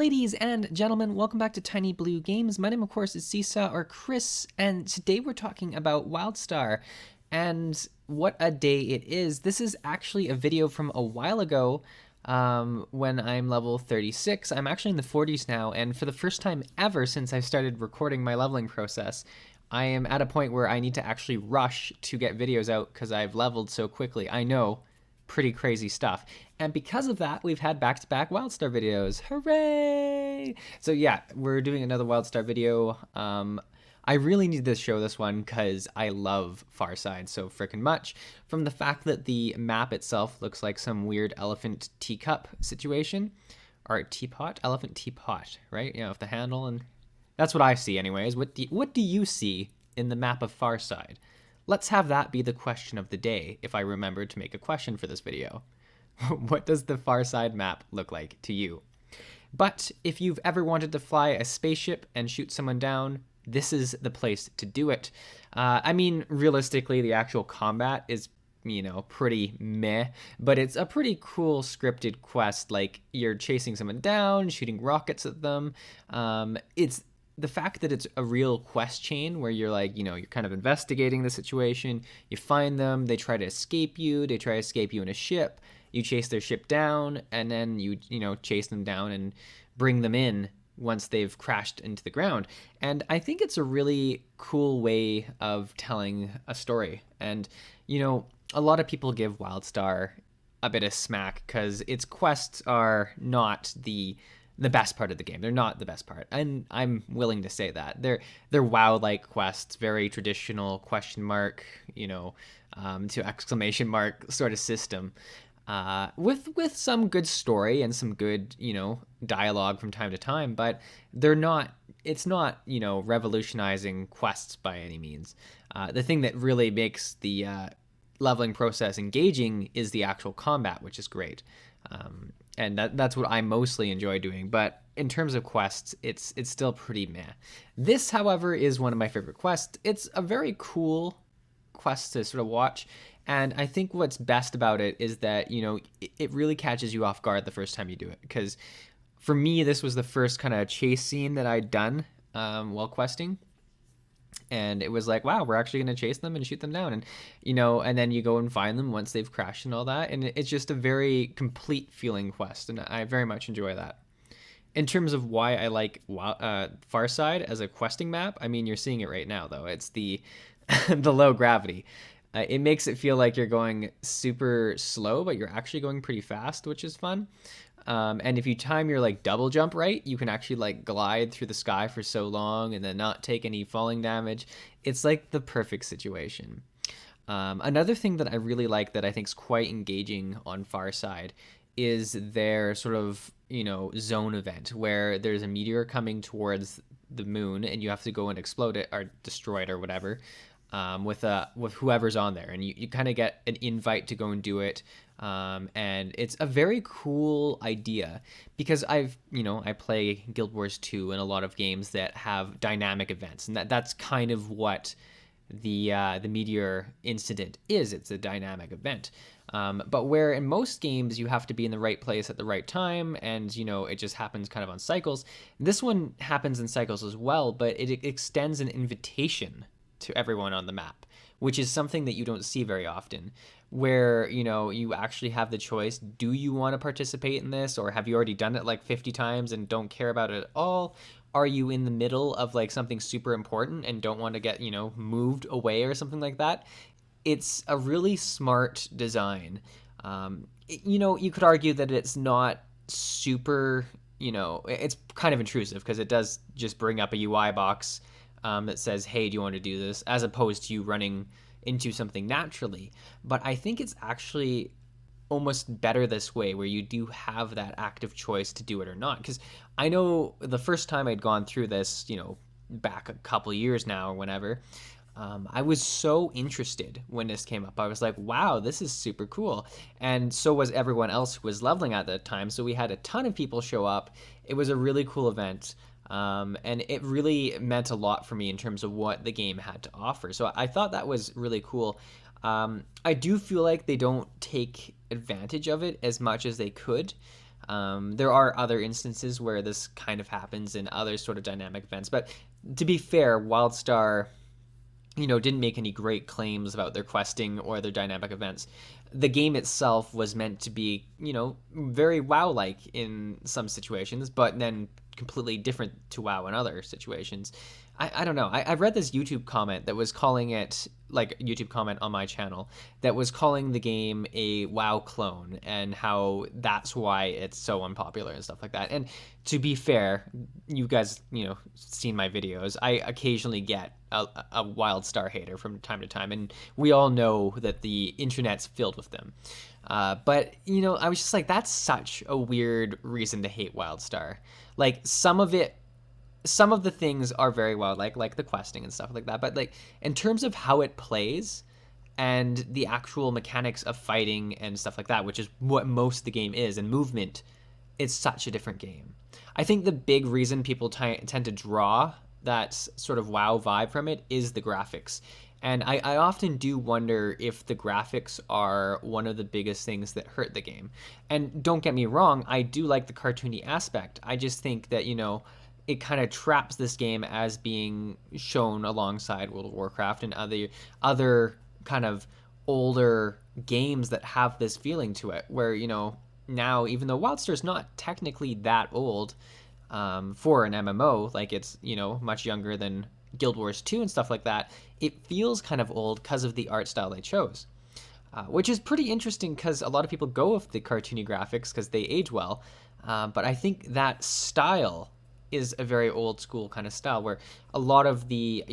Ladies and gentlemen, welcome back to Tiny Blue Games. My name, of course, is Seesaw or Chris, and today we're talking about WildStar and what a day it is. This is actually a video from a while ago when I'm level 36. I'm actually in the 40s now, and for the first time ever since I started recording my leveling process, I am at a point where I need to actually rush to get videos out because I've leveled so quickly. I know, pretty crazy stuff. And because of that, we've had back-to-back WildStar videos. Hooray! So yeah, we're doing another WildStar video. I really need to show this one because I love Farside so freaking much. From the fact that the map itself looks like some weird elephant teacup situation. Or teapot? Elephant teapot, right? You know, with the handle, and that's what I see anyways. What do you see in the map of Farside? Let's have that be the question of the day, if I remember to make a question for this video. What does the Farside map look like to you? But if you've ever wanted to fly a spaceship and shoot someone down, this is the place to do it. I mean, realistically, the actual combat is, you know, pretty meh, but it's a pretty cool scripted quest. Like, you're chasing someone down, shooting rockets at them. It's the fact that it's a real quest chain where you're like, you know, you're kind of investigating the situation, you find them, they try to escape you in a ship, you chase their ship down, and then you know, chase them down and bring them in once they've crashed into the ground. And I think it's a really cool way of telling a story. And, you know, a lot of people give WildStar a bit of smack because its quests are not the best part of the game. They're not the best part, and I'm willing to say that. They're WoW-like quests, very traditional question mark, you know, to exclamation mark sort of system, with some good story and some good, you know, dialogue from time to time, but it's not, you know, revolutionizing quests by any means. The thing that really makes the leveling process engaging is the actual combat, which is great. And that's what I mostly enjoy doing. But in terms of quests, it's still pretty meh. This, however, is one of my favorite quests. It's a very cool quest to sort of watch. And I think what's best about it is that, you know, it really catches you off guard the first time you do it. Because for me, this was the first kind of chase scene that I'd done while questing. And it was like, wow, we're actually going to chase them and shoot them down. And, you know, and then you go and find them once they've crashed and all that. And it's just a very complete feeling quest. And I very much enjoy that. In terms of why I like Farside as a questing map, I mean, you're seeing it right now, though. It's the the low gravity. It makes it feel like you're going super slow, but you're actually going pretty fast, which is fun. And if you time your like double jump right, you can actually like glide through the sky for so long and then not take any falling damage. It's like the perfect situation. Another thing that I really like that I think is quite engaging on Farside is their sort of, you know, zone event where there's a meteor coming towards the moon and you have to go and explode it or destroy it or whatever. With whoever's on there, and you kind of get an invite to go and do it, and it's a very cool idea because I play Guild Wars 2 and a lot of games that have dynamic events, and that's kind of what the meteor incident is. It's a dynamic event, but where in most games you have to be in the right place at the right time, and you know, it just happens kind of on cycles. This one happens in cycles as well, but it extends an invitation to everyone on the map, which is something that you don't see very often, where, you know, you actually have the choice. Do you want to participate in this, or have you already done it like 50 times and don't care about it at all? Are you in the middle of like something super important and don't want to get, you know, moved away or something like that? It's a really smart design. You know, you could argue that it's not super, you know, it's kind of intrusive because it does just bring up a UI box that says, hey, do you want to do this? As opposed to you running into something naturally. But I think it's actually almost better this way, where you do have that active choice to do it or not. Because I know the first time I'd gone through this, you know, back a couple years now or whenever, I was so interested when this came up. I was like, wow, this is super cool. And so was everyone else who was leveling at that time. So we had a ton of people show up. It was a really cool event. And it really meant a lot for me in terms of what the game had to offer. So I thought that was really cool. I do feel like they don't take advantage of it as much as they could. There are other instances where this kind of happens in other sort of dynamic events, but to be fair, WildStar, didn't make any great claims about their questing or their dynamic events. The game itself was meant to be, very WoW-like in some situations, but then completely different to WoW in other situations. I don't know. I've read this YouTube comment that was calling it, like a YouTube comment on my channel, that was calling the game a WoW clone and how that's why it's so unpopular and stuff like that. And to be fair, you guys, seen my videos. I occasionally get a WildStar hater from time to time, and we all know that the internet's filled with them. But I was just like, that's such a weird reason to hate WildStar. Like some of the things are very well, like the questing and stuff like that. But like in terms of how it plays and the actual mechanics of fighting and stuff like that, which is what most of the game is, and movement, it's such a different game. I think the big reason people tend to draw that sort of WoW vibe from it is the graphics. And I often do wonder if the graphics are one of the biggest things that hurt the game. And don't get me wrong, I do like the cartoony aspect. I just think that, it kind of traps this game as being shown alongside World of Warcraft and other kind of older games that have this feeling to it, where now, even though WildStar is not technically that old for an MMO, like it's much younger than Guild Wars 2 and stuff like that, it feels kind of old because of the art style they chose, which is pretty interesting because a lot of people go with the cartoony graphics because they age well, but I think that style is a very old school kind of style, where a lot of the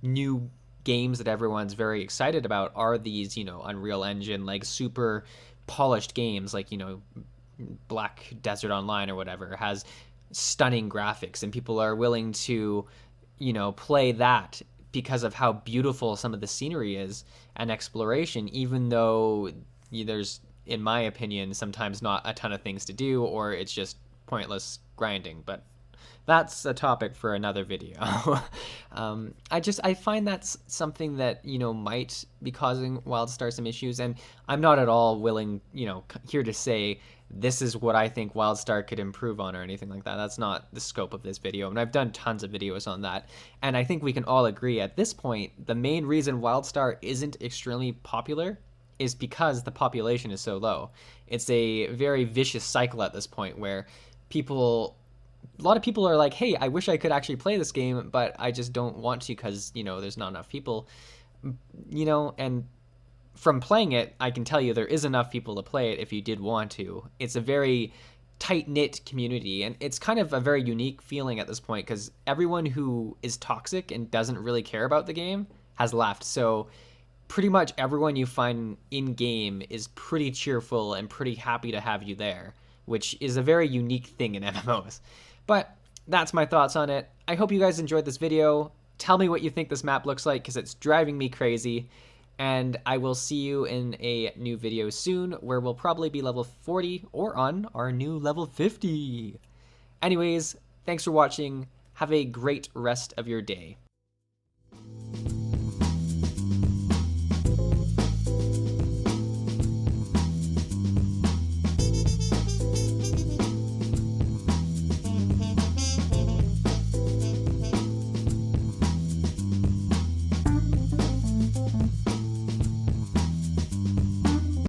new games that everyone's very excited about are these Unreal Engine, like super polished games, like Black Desert Online or whatever has stunning graphics, and people are willing to play that because of how beautiful some of the scenery is and exploration, even though there's, in my opinion, sometimes not a ton of things to do, or it's just pointless grinding. But that's a topic for another video. I find that's something that might be causing WildStar some issues, and I'm not at all willing here to say this is what I think WildStar could improve on or anything like that. That's not the scope of this video, and I've done tons of videos on that, and I think we can all agree at this point the main reason WildStar isn't extremely popular is because the population is so low. It's a very vicious cycle at this point where a lot of people are like, hey, I wish I could actually play this game, but I just don't want to because, there's not enough people, and from playing it, I can tell you there is enough people to play it if you did want to. It's a very tight-knit community, and it's kind of a very unique feeling at this point because everyone who is toxic and doesn't really care about the game has left. So pretty much everyone you find in-game is pretty cheerful and pretty happy to have you there, which is a very unique thing in MMOs. But that's my thoughts on it. I hope you guys enjoyed this video. Tell me what you think this map looks like because it's driving me crazy. And I will see you in a new video soon where we'll probably be level 40 or on our new level 50. Anyways, thanks for watching. Have a great rest of your day.